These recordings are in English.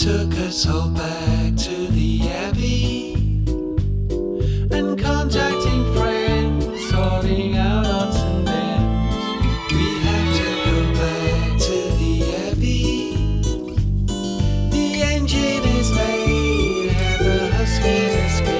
took us all back to the Abbey and contacting friends, sorting out odds and ends. We have to go back to the Abbey. The engine is made and the Huskies escaped.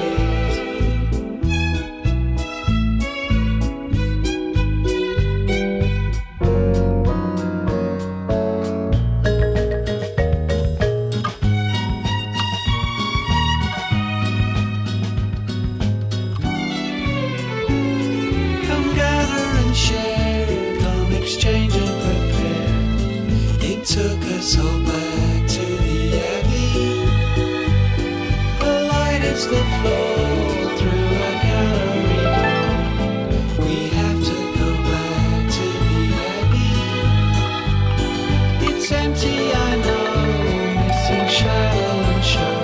Share, come exchange and prepare. It took us all back to the Abbey. Polite as the floor through a gallery door. We have to go back to the Abbey. It's empty, I know, missing shadow and show.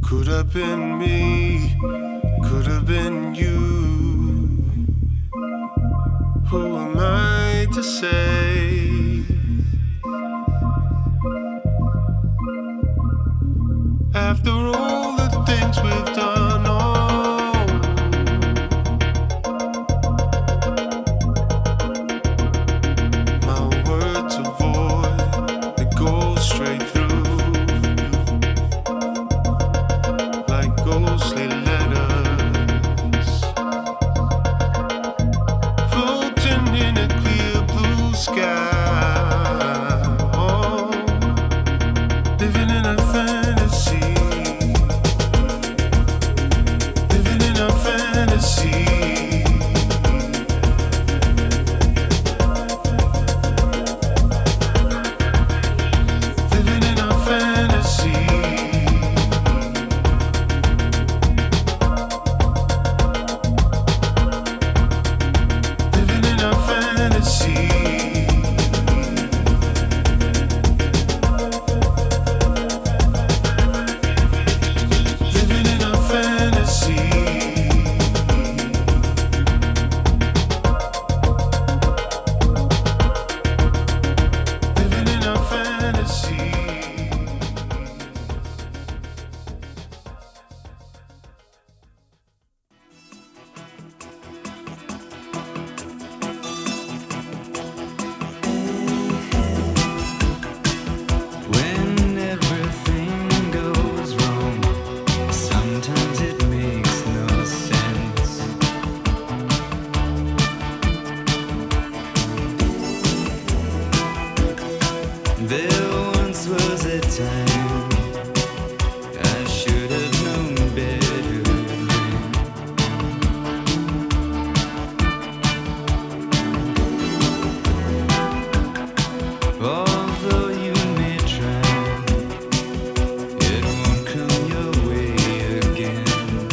Could have been me, could have been you. Who am I to say? After all the things we've done, oh, my words are void, they go straight through. Ghostly letters floating in a clear blue sky. Oh, living in a fantasy, living in a fantasy. Living in a fantasy. It won't come your way again.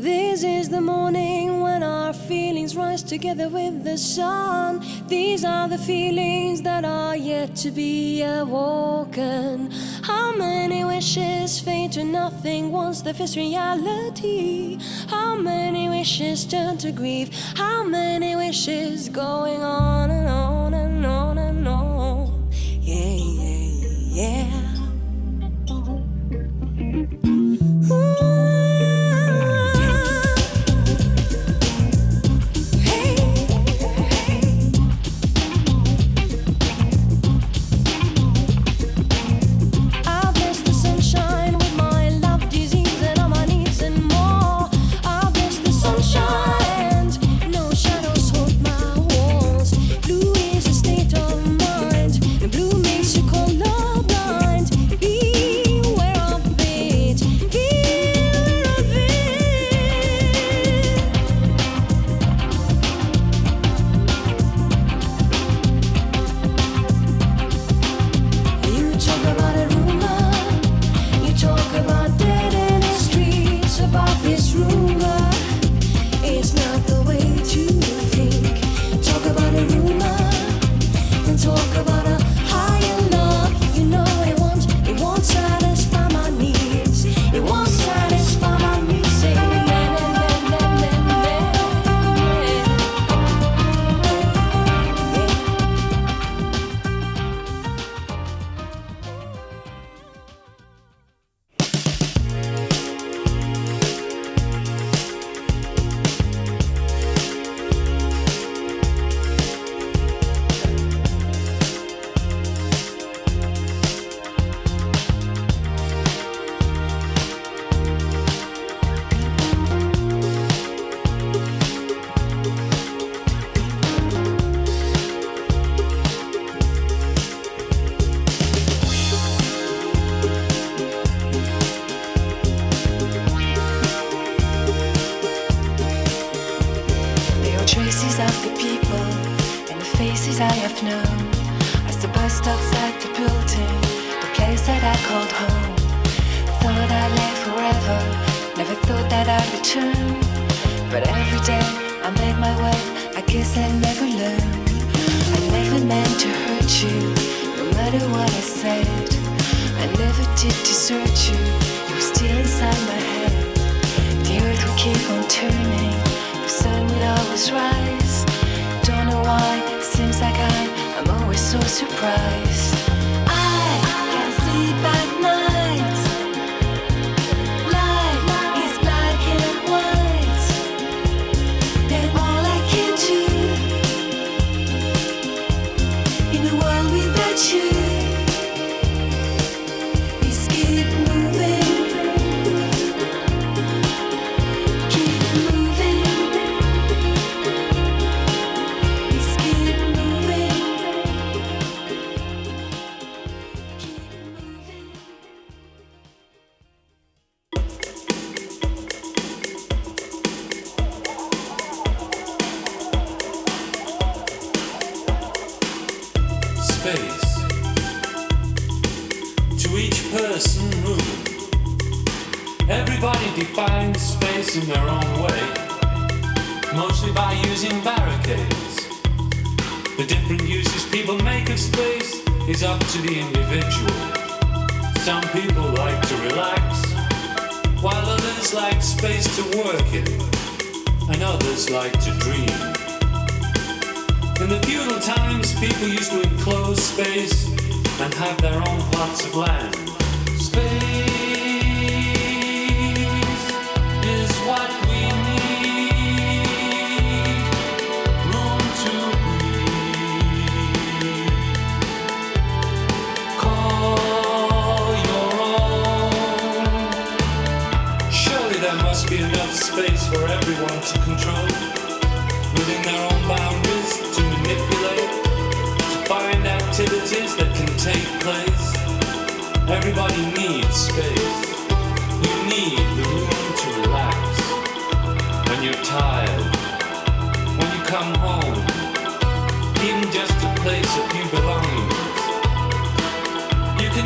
This is the morning when our feelings rise together with the sun. These are the feelings that are yet to be awoken. How many wishes fade to nothing once they face reality? How many wishes turn to grief? How many wishes going on and on and on and on? Yeah, yeah, yeah.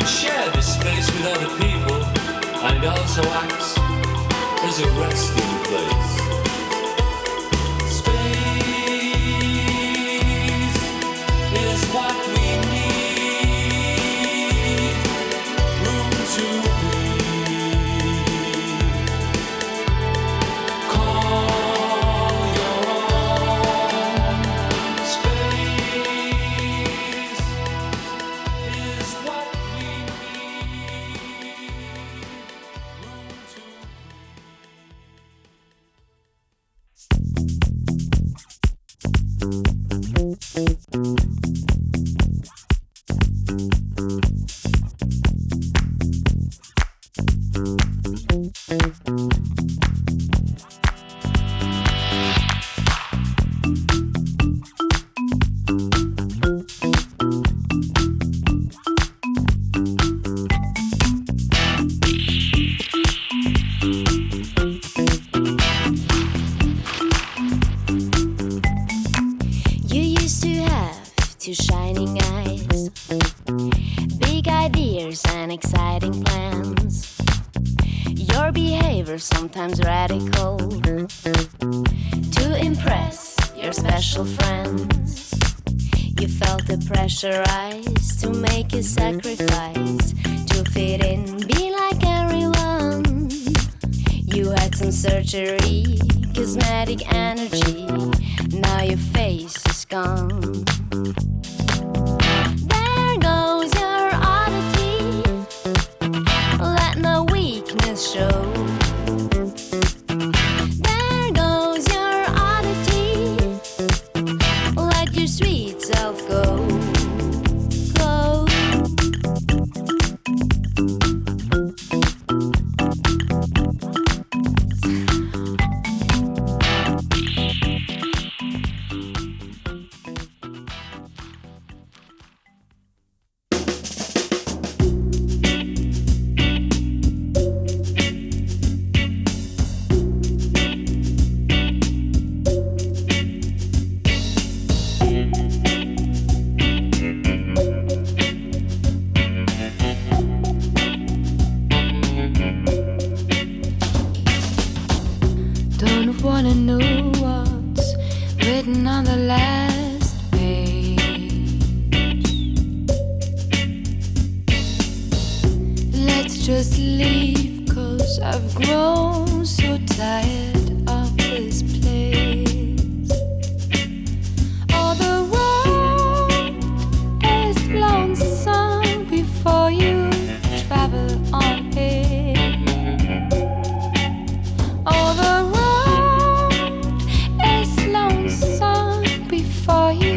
Share this space with other people, and it also acts There's a resting place. Space is what we need. Room to breathe. Call your own. Space is what we need. Room to You used to have two shining eyes, big ideas and exciting plans. Your behavior sometimes radical to impress your special friends. You felt the pressurized to make a sacrifice to fit in, be like everyone. You had some surgery, cosmetic energy. Now your face is gone. There goes your oddity. Let no weakness show. There goes your oddity. Let your sweet self go. Go. Don't wanna know what's written on the last page. Let's just leave, 'cause I've grown so tired of this place. All the road is lonesome before you travel on it. All the road is lonesome before you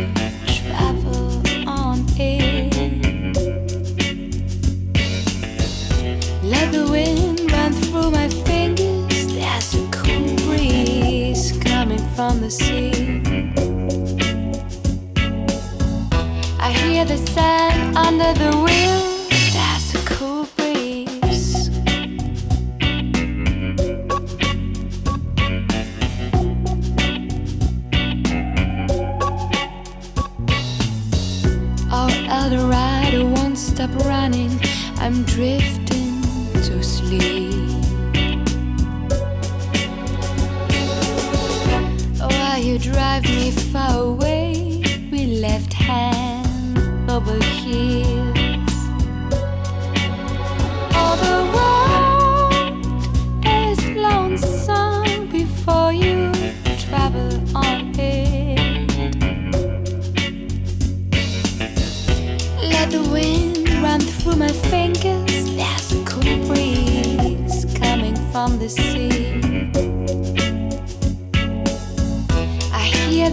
travel on it. Let the wind run through my fingers. There's a cool breeze coming from the sea. I hear the sand under the wheel. There's a cool breeze. Our Eldorado won't stop running. I'm drifting to sleep. While you drive me far away, we left hand over heels. All the road is lonesome before you travel on it. Let the wind run through my fingers. There's a cool breeze coming from the sea. I hear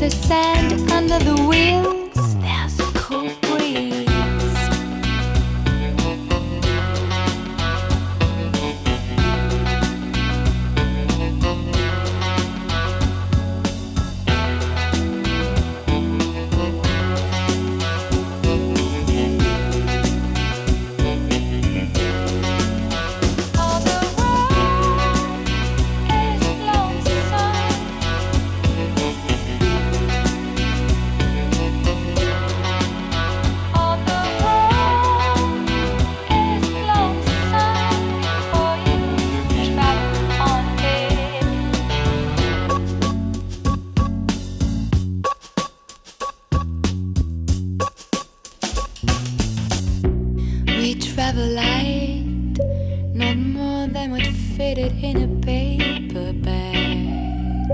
not more than would fit it in a paper bag.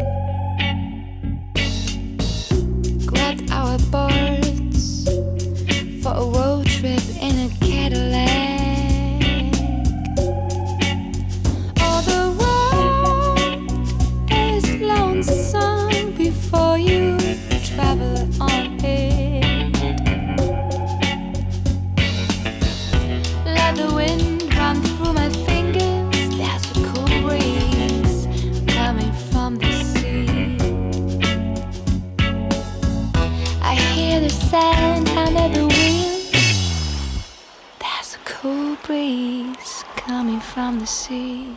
Grabbed our boards for a road trip in a Cadillac. Oh, the road is lonesome before you travel on it. Let the wind run through my fingers. There's a cool breeze coming from the sea. I hear the sand under the wheels. There's a cool breeze coming from the sea.